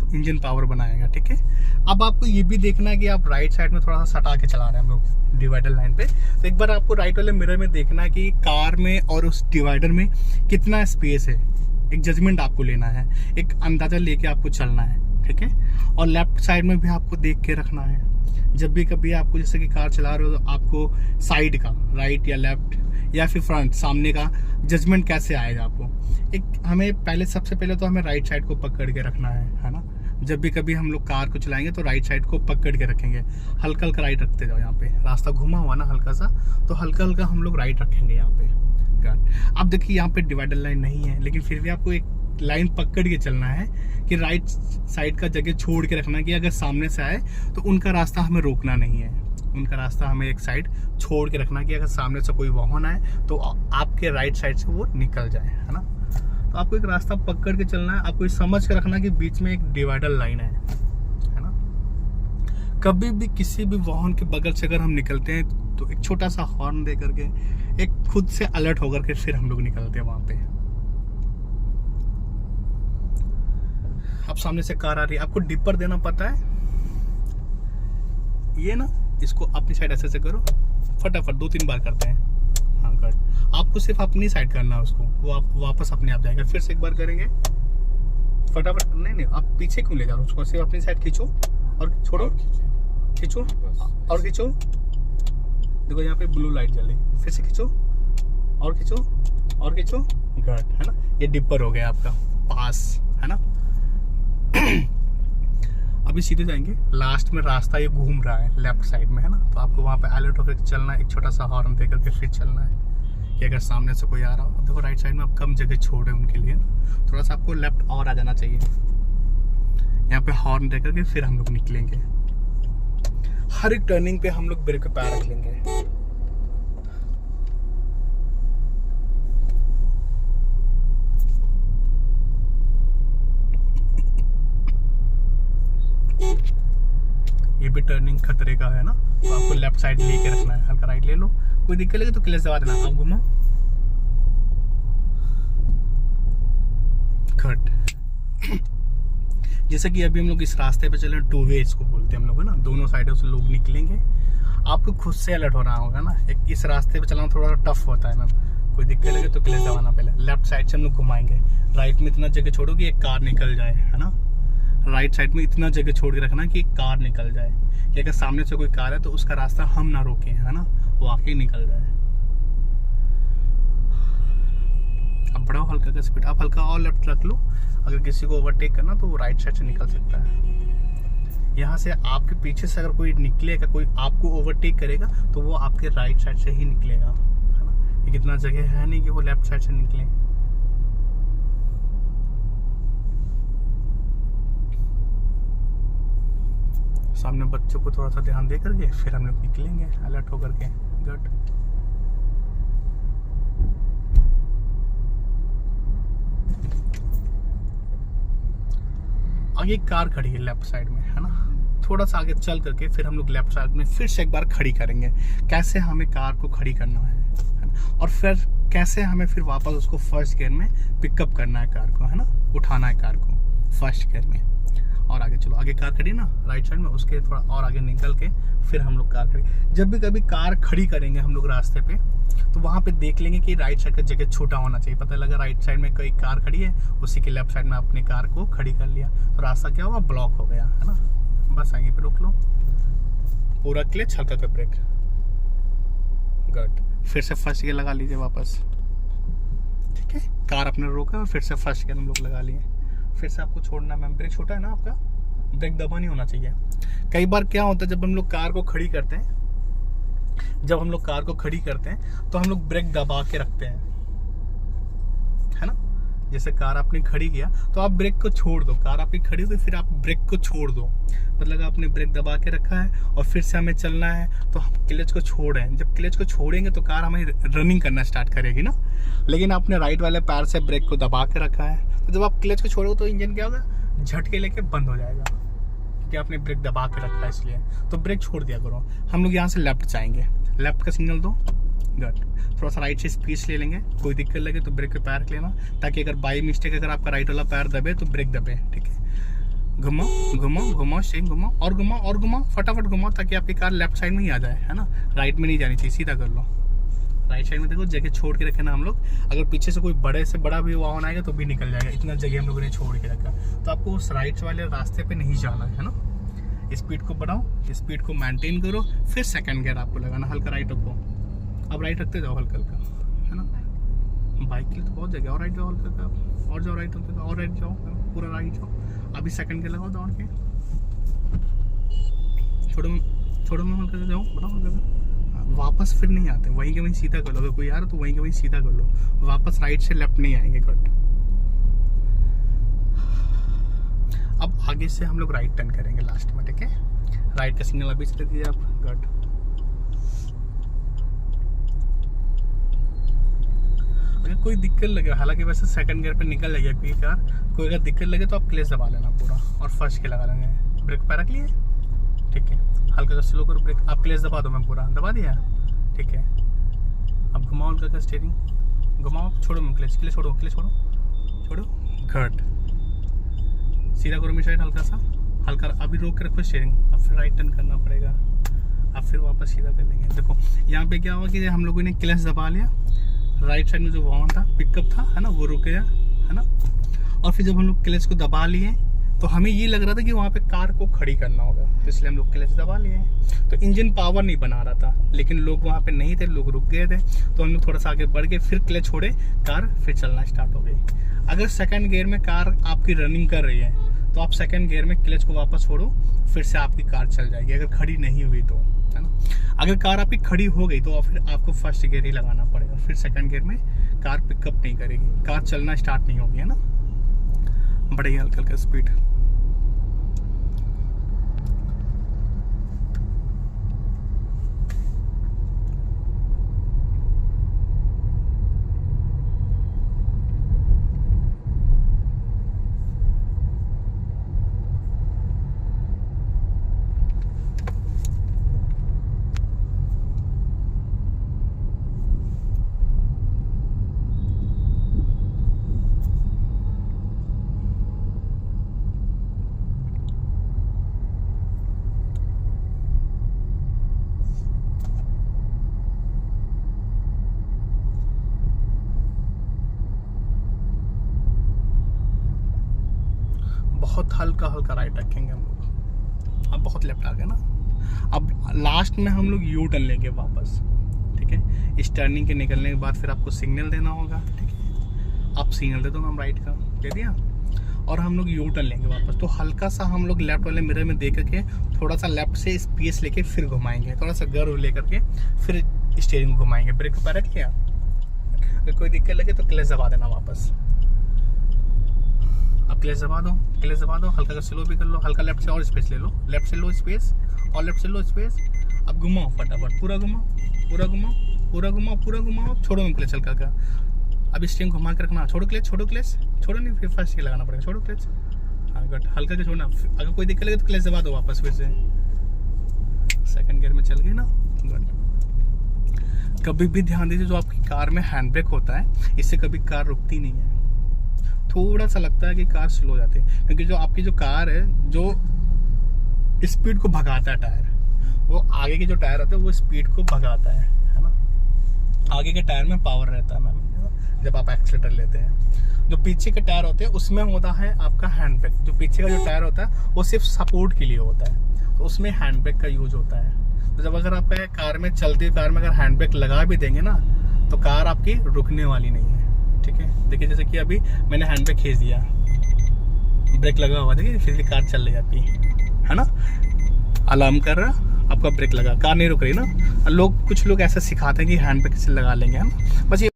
Engine power बनाएगा। ठीक है, अब आपको ये भी देखना है कि आप राइट साइड में थोड़ा सा सटा के चला रहे हैं हम लोग डिवाइडर लाइन पे, तो एक बार आपको राइट वाले मिरर में देखना है कि कार में और उस डिवाइडर में कितना स्पेस है। एक जजमेंट आपको लेना है, एक अंदाजा लेके आपको चलना है। ठीक है, और लेफ्ट साइड में भी आपको देख के रखना है। जब भी कभी आपको जैसे कि कार चला रहे हो तो आपको साइड का राइट या लेफ्ट या फिर फ्रंट सामने का जजमेंट कैसे आएगा आपको। एक हमें सबसे पहले तो हमें राइट साइड को पकड़ के रखना है ना। जब भी कभी हम लोग कार को चलाएंगे तो राइट साइड को पकड़ के रखेंगे, हल्का हल्का राइट रखते जाओ। यहाँ पे रास्ता घुमा हुआ ना हल्का सा, तो हल्का हल्का हम लोग राइट रखेंगे यहाँ पे। अब देखिए यहाँ पे डिवाइडर लाइन नहीं है, लेकिन फिर भी आपको एक लाइन पकड़ के चलना है कि राइट साइड का जगह छोड़ के रखना कि अगर सामने से आए तो उनका रास्ता हमें रोकना नहीं है। उनका रास्ता हमें एक साइड छोड़ के रखना कि अगर सामने से कोई वाहन आए तो आपके राइट साइड से वो निकल जाए, है ना। तो आपको एक रास्ता पकड़ के चलना है। आपको समझ के रखना कि बीच में एक डिवाइडर लाइन है ना। कभी भी किसी भी वाहन के बगल से अगर हम निकलते हैं तो एक छोटा सा हॉर्न दे करके एक खुद से अलर्ट होकर के फिर हम लोग निकलते हैं वहां पे। अब सामने से कार आ रही है, आपको डिपर देना पता है ये ना, इसको अपनी साइड ऐसे से करो, फटाफट 2-3 बार करते हैं। हाँ कट, आपको सिर्फ अपनी साइड करना है उसको, वो आप वापस अपने आप जाएगा। फिर से एक बार करेंगे फटाफट। नहीं आप पीछे क्यों ले जा रहे हो उसको, सिर्फ अपनी साइड खींचो और छोड़ो, खींचो और खींचो। देखो यहाँ पे ब्लू लाइट जल रही, फिर से खींचो और खींचो और खींचो। गट, है ना, ये डिपर हो गया आपका पास, है ना। अभी सीधे जाएंगे, लास्ट में रास्ता ये घूम रहा है लेफ्ट साइड में, है ना। तो आपको वहाँ पे अलर्ट होकर चलना है, एक छोटा सा हॉर्न दे करके फिर चलना है कि अगर सामने से कोई आ रहा हो। अब देखो राइट साइड में आप कम जगह छोड़े उनके लिए ना, थोड़ा सा आपको लेफ्ट और आ जाना चाहिए। यहाँ पे हॉर्न दे करके फिर हम लोग निकलेंगे। हर एक टर्निंग पे हम लोग ब्रेक पे पैर रख लेंगे। ये भी टर्निंग खतरे का है ना, तो आपको लेफ्ट साइड लेके रखना है, हल्का राइट ले लो। कोई दिक्कत लगे तो क्लच दबा देना। आप घुमाओ, कट। जैसे कि अभी हम लोग इस रास्ते पे चल रहे हैं, 2 वे इसको बोलते हैं हम लोग, है ना। दोनों साइडों से लोग निकलेंगे, आपको खुद से अलर्ट होना होगा ना। एक इस रास्ते पे चलाना थोड़ा टफ होता है मैम, कोई दिक्कत लगे तो क्लच दबाना। पहले लेफ्ट साइड से हम लोग घुमाएंगे, राइट में इतना जगह छोड़ो कि एक कार निकल जाए, है ना। राइट साइड में इतना जगह छोड़ के रखना कि एक कार निकल जाए, कि अगर सामने से कोई कार है तो उसका रास्ता हम ना रोकें, है ना, वो आके निकल जाए। अब बढ़ाओ हल्का का स्पीड, आप हल्का और लेफ्ट रख लो। अगर किसी को ओवरटेक करना तो वो राइट साइड से निकल सकता है। यहाँ से आपके पीछे से अगर कोई निकलेगा, कोई आपको ओवरटेक करेगा तो वो आपके राइट साइड से ही निकलेगा, है ना। ये कितना जगह है नहीं कि वो लेफ्ट साइड से निकले। सामने बच्चों को थोड़ा सा ध्यान दे करके फिर हम लोग निकलेंगे अलर्ट होकर के। गुड। आगे कार खड़ी है लेफ्ट साइड में, है ना। थोड़ा सा आगे चल करके फिर हम लोग लेफ्ट साइड में फिर से एक बार खड़ी करेंगे। कैसे हमें कार को खड़ी करना है ना, और फिर कैसे हमें फिर वापस उसको फर्स्ट गियर में पिकअप करना है कार को, है ना, उठाना है कार को फर्स्ट गियर में। और आगे चलो, आगे कार खड़ी ना राइट साइड में, उसके थोड़ा और आगे निकल के फिर हम लोग कार खड़ी। जब भी कभी कार खड़ी करेंगे हम लोग रास्ते पे, तो वहाँ पे देख लेंगे कि राइट साइड का जगह छोटा होना चाहिए। पता लगा राइट साइड में कोई कार खड़ी है, उसी के लेफ्ट साइड में अपनी कार को खड़ी कर लिया, तो रास्ता क्या हुआ, ब्लॉक हो गया, है ना। बस आगे पे रोक लो, पूरा क्लच, हल्का का ब्रेक। गुड। फिर से फर्स्ट गियर लगा लीजिए वापस, ठीक है। कार अपने रोका, फिर से फर्स्ट गियर हम लोग लगा लिए। फिर से आपको छोड़ना है मैम, ब्रेक छोटा है ना आपका, ब्रेक दबा नहीं होना चाहिए। कई बार क्या होता है, जब हम लोग कार को खड़ी करते हैं तो हम लोग ब्रेक दबा के रखते हैं, है ना। जैसे कार आपने खड़ी किया तो आप ब्रेक को छोड़ दो, कार आपकी खड़ी हो तो फिर आप ब्रेक को छोड़ दो, मतलब आपने ब्रेक दबा के रखा है और फिर से हमें चलना है तो हम क्लच को छोड़ रहे हैं। जब क्लच को छोड़ेंगे तो कार हमें रनिंग करना स्टार्ट करेगी ना, लेकिन आपने राइट वाले पैर से ब्रेक को दबा के रखा है, तो जब आप क्लच को छोड़ोगे तो इंजन क्या होगा, झटके लेके बंद हो जाएगा, क्योंकि आपने ब्रेक दबा के रखा है इसलिए। तो ब्रेक छोड़ दिया करो। हम लोग यहाँ से लेफ्ट जाएंगे, लेफ्ट का सिग्नल दो, गुड। थोड़ा सा राइट से स्पीड ले लेंगे, कोई दिक्कत लगे तो ब्रेक पे पैर रख लेना, ताकि अगर बाई मिस्टेक अगर आपका राइट वाला पैर दबे तो ब्रेक दबे, ठीक है। घुमाओ घुमाओ घुमाओ, स्टीयरिंग घुमाओ और घुमाओ और घुमाओ, फटाफट घुमाओ ताकि आपकी कार लेफ्ट साइड में ही आ जाए, है ना। राइट में नहीं जानी चाहिए, सीधा कर लो। राइट साइड में देखो जगह छोड़ के रखे ना हम लोग, अगर पीछे से कोई बड़े से बड़ा भी वाहन आएगा तो भी निकल जाएगा, इतना जगह हम लोगों ने छोड़ के रखा। तो आपको उस राइट वाले रास्ते पे नहीं जाना है ना। स्पीड को बढ़ाओ, स्पीड को मेंटेन करो, फिर सेकंड गियर आपको लगाना, हल्का राइट रखो। अब राइट रखते जाओ हल्का हल्का, है ना। बाइक के लिए तो बहुत जगह, और राइट जाओ हल्का हल्का, और जाओ राइट रखते जाओ, और राइट जाओ, पूरा राइट जाओ। अभी सेकंड गियर लगाओ दौड़ के, छोड़ो छोड़ो में हल्का जाओ, बढ़ाओ हल्का सा। वापस फिर नहीं आते, वहीं के वहीं सीधा कर लो, अगर कोई आ रहा तो वहीं के वहीं सीधा कर लो, वापस राइट से लेफ्ट नहीं आएंगे कट। अब आगे से हम लोग राइट टर्न करेंगे लास्ट में, ठीक है। राइट का सिग्नल अभी से दीजिए आप, गुड। अगर कोई दिक्कत लगे, हालांकि वैसे सेकंड गियर पे निकल जाएगी आपकी कार, कोई अगर दिक्कत लगे तो आप क्लच दबा लेना पूरा और फर्स्ट के लगा लेंगे। ब्रेक पैर रख लिए, ठीक है। हल्का सा स्लो करो ब्रेक, आप क्लच दबा दो, मैं पूरा दबा दिया, ठीक है। अब घुमाओ हल्का का स्टीयरिंग, घुमाओ, छोड़ो मैं क्लच, क्लच छोड़ो, क्लच छोड़ो, छोड़ो, गुड। सीधा करो मेरी साइड हल्का सा, हल्का। अभी रोक के रखो स्टीयरिंग, अब फिर राइट टर्न करना पड़ेगा, अब फिर वापस सीधा कर लेंगे। देखो यहाँ पे क्या हुआ कि हम लोगों ने क्लच दबा लिया, राइट साइड में जो वाहन था, पिकअप था, है ना, वो रुक गया, है ना। और फिर जब हम लोग क्लच को दबा लिए तो हमें ये लग रहा था कि वहाँ पे कार को खड़ी करना होगा, तो इसलिए हम लोग क्लच दबा लिए। तो इंजन पावर नहीं बना रहा था, लेकिन लोग वहाँ पे नहीं थे, लोग रुक गए थे, तो हम लोग थोड़ा सा आगे बढ़ गए, फिर क्लच छोड़े, कार फिर चलना स्टार्ट हो गई। अगर सेकंड गियर में कार आपकी रनिंग कर रही है तो आप सेकंड गियर में क्लच को वापस छोड़ो, फिर से आपकी कार चल जाएगी, अगर खड़ी नहीं हुई तो, है ना। अगर कार आपकी खड़ी हो गई तो फिर आपको फर्स्ट गियर ही लगाना पड़ेगा, फिर सेकंड गियर में कार पिकअप नहीं करेगी, कार चलना स्टार्ट नहीं होगी, है ना। बढ़िया हल्का हल्का स्पीड। बहुत हल्का हल्का राइट रखेंगे हम लोग। अब बहुत लेफ्ट आ गया ना। अब लास्ट में हम लोग यू टर्न लेंगे वापस, ठीक है। इस टर्निंग के निकलने के बाद फिर आपको सिग्नल देना होगा, ठीक है। आप सिग्नल दे दो, हम राइट का दे दिया, और हम लोग यू टर्न लेंगे वापस। तो हल्का सा हम लोग लेफ्ट वाले मिरर में देख करके थोड़ा सा लेफ्ट से स्पेस लेके फिर घुमाएंगे, थोड़ा सा गर्व लेकर के फिर स्टीयरिंग घुमाएंगे। ब्रेक को पैर किया, अगर कोई दिक्कत लगे तो क्लच दबा देना वापस। अब क्लच दबा दो, क्लच दबा दो, हल्का का स्लो भी कर लो, हल्का लेफ्ट से और स्पेस ले लो, लेफ्ट से लो स्पेस और लेफ्ट से लो स्पेस। अब घुमाओ फटाफट, पूरा घुमाओ, पूरा घुमाओ, पूरा घुमाओ, पूरा घुमाओ, छोड़ो में क्लच हल्का का। अब स्टीयरिंग घुमा के रखना, छोड़ो क्लच, छोड़ो क्लच, छोड़ो नहीं, फिर फर्स्ट ही लगाना पड़ेगा, छोड़ो क्लच, हाँ गुड। हल्का के छोड़ना, अगर कोई दिक्कत लगे तो क्लच दबा दो वापस, फिर से सेकंड गियर में चल गई ना, गुड। कभी भी ध्यान दीजिए, जो आपकी कार में हैंड ब्रेक होता है, इससे कभी कार रुकती नहीं है। थोड़ा सा लगता है कि कार स्लो जाती है, क्योंकि जो आपकी जो कार है, जो स्पीड को भगाता है टायर, वो आगे के जो टायर होते हैं वो स्पीड को भगाता है ना। आगे के टायर में पावर रहता है मैम, जब आप एक्सीलरेटर लेते हैं। जो पीछे के टायर होते हैं उसमें होता है आपका हैंड ब्रेक। जो पीछे का जो टायर होता है वो सिर्फ सपोर्ट के लिए होता है, तो उसमें हैंड ब्रेक का यूज होता है। तो जब अगर आप कार में चलती कार में अगर हैंड ब्रेक लगा भी देंगे ना, तो कार आपकी रुकने वाली नहीं है, ठीक है। देखिए जैसे कि अभी मैंने हैंड ब्रेक खींच दिया, ब्रेक लगा हुआ, देखिए फिर भी कार चल रही जाती है ना। अलार्म कर रहा, आपका ब्रेक लगा, कार नहीं रुक रही ना। कुछ लोग ऐसा सिखाते हैं कि हैंड ब्रेक से लगा लेंगे, है ना। बस ये